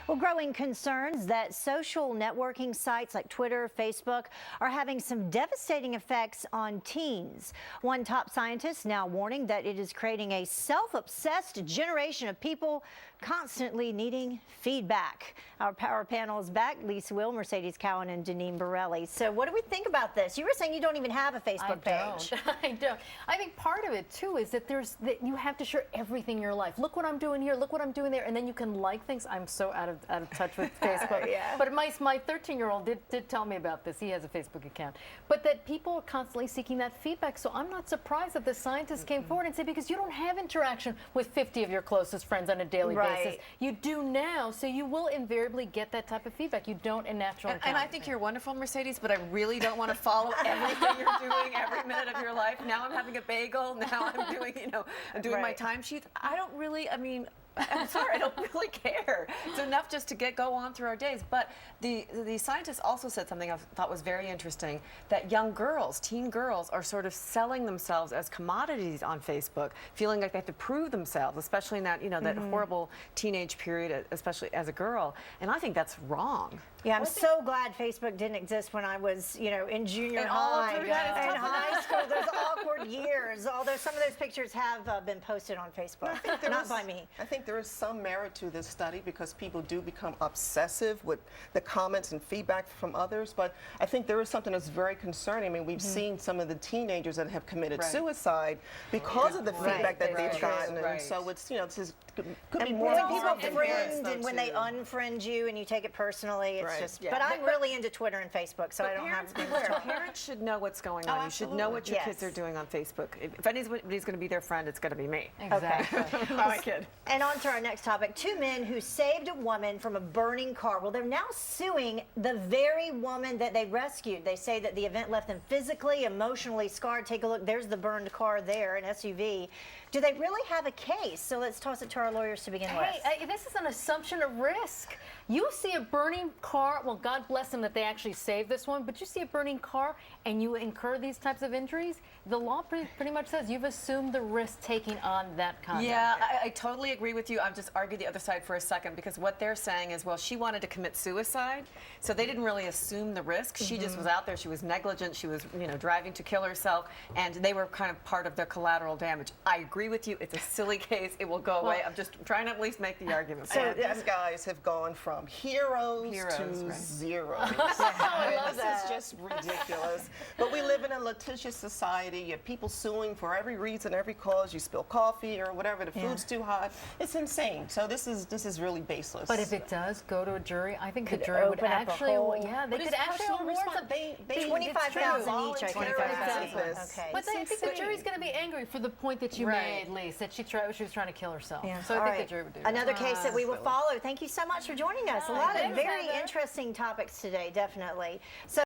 Well, growing concerns that social networking sites like Twitter, Facebook are having some devastating effects on teens. One top scientist now warning that it is creating a self-obsessed generation of people constantly needing feedback. Our power panel is back. Wiehl, Mercedes Cowan, and Deneen Borelli. So what do we think about this? You were saying you don't even have a Facebook page. I don't. I think part of it, too, is that you have to share everything in your life. Look what I'm doing here. Look what I'm doing there. And then you can like things. I'm so out of touch with Facebook. Yeah. But my 13-year-old did tell me about this. He has a Facebook account. But that people are constantly seeking that feedback. So I'm not surprised that the scientists came forward and said, because you don't have interaction with 50 of your closest friends on a daily basis. You do now, so you will invariably get that type of feedback. You don't in natural encounters. And I think you're wonderful, Mercedes, but I really don't want to follow everything you're doing every minute of your life. Now I'm having a bagel. Now I'm doing, I'm doing my timesheets. I don't really, I'm sorry, I don't really care. It's enough just to go on through our days. But the scientists also said something I thought was very interesting, that young girls, teen girls, are sort of selling themselves as commodities on Facebook, feeling like they have to prove themselves, especially in that, that horrible teenage period, especially as a girl. And I think that's wrong. Yeah, I'm so glad Facebook didn't exist when I was, in junior high and high school. Those awkward years. Although some of those pictures have been posted on Facebook, not by me. I think there is some merit to this study because people do become obsessive with the comments and feedback from others. But I think there is something that's very concerning. We've seen some of the teenagers that have committed suicide because of the feedback that they've gotten. And so it's, could be more when people friend and when they unfriend you and you take it personally, it's just. But I'm really into Twitter and Facebook, so I don't have. Parents should know what's going on. You should know what your kids are doing on Facebook. If anybody's going to be their friend, it's going to be me. Exactly. My kid. And on to our next topic. Two men who saved a woman from a burning car. Well, they're now suing the very woman that they rescued. They say that the event left them physically, emotionally scarred. Take a look. There's the burned car there, an SUV. Do they really have a case? So let's toss it to our lawyers to begin with. Hey, this is an assumption of risk. You see a burning car, well, God bless them that they actually saved this one, but you see a burning car and you incur these types of injuries, the law pretty much says you've assumed the risk taking on that conduct. Yeah, I totally agree with you. I'll just argue the other side for a second, because what they're saying is, well, she wanted to commit suicide, so they didn't really assume the risk. She just was out there. She was negligent. She was, driving to kill herself, and they were kind of part of the collateral damage. I agree with you. It's a silly case. It will go away. I'm just trying to at least make the argument. So these guys have gone from heroes to zeros. This is just ridiculous. But we live in a litigious society. You have people suing for every reason, every cause. You spill coffee or whatever, the food's too hot. It's insane. So this is really baseless. But if it does go to a jury, I think the jury would actually, they could actually award $25,000 each. I think. Okay. But I think the jury's going to be angry for the point that you made, Lise, that she was trying to kill herself. Yeah. So I think the jury would do that. Another case that we will follow. Thank you so much for joining us. A lot of very interesting topics today, definitely. So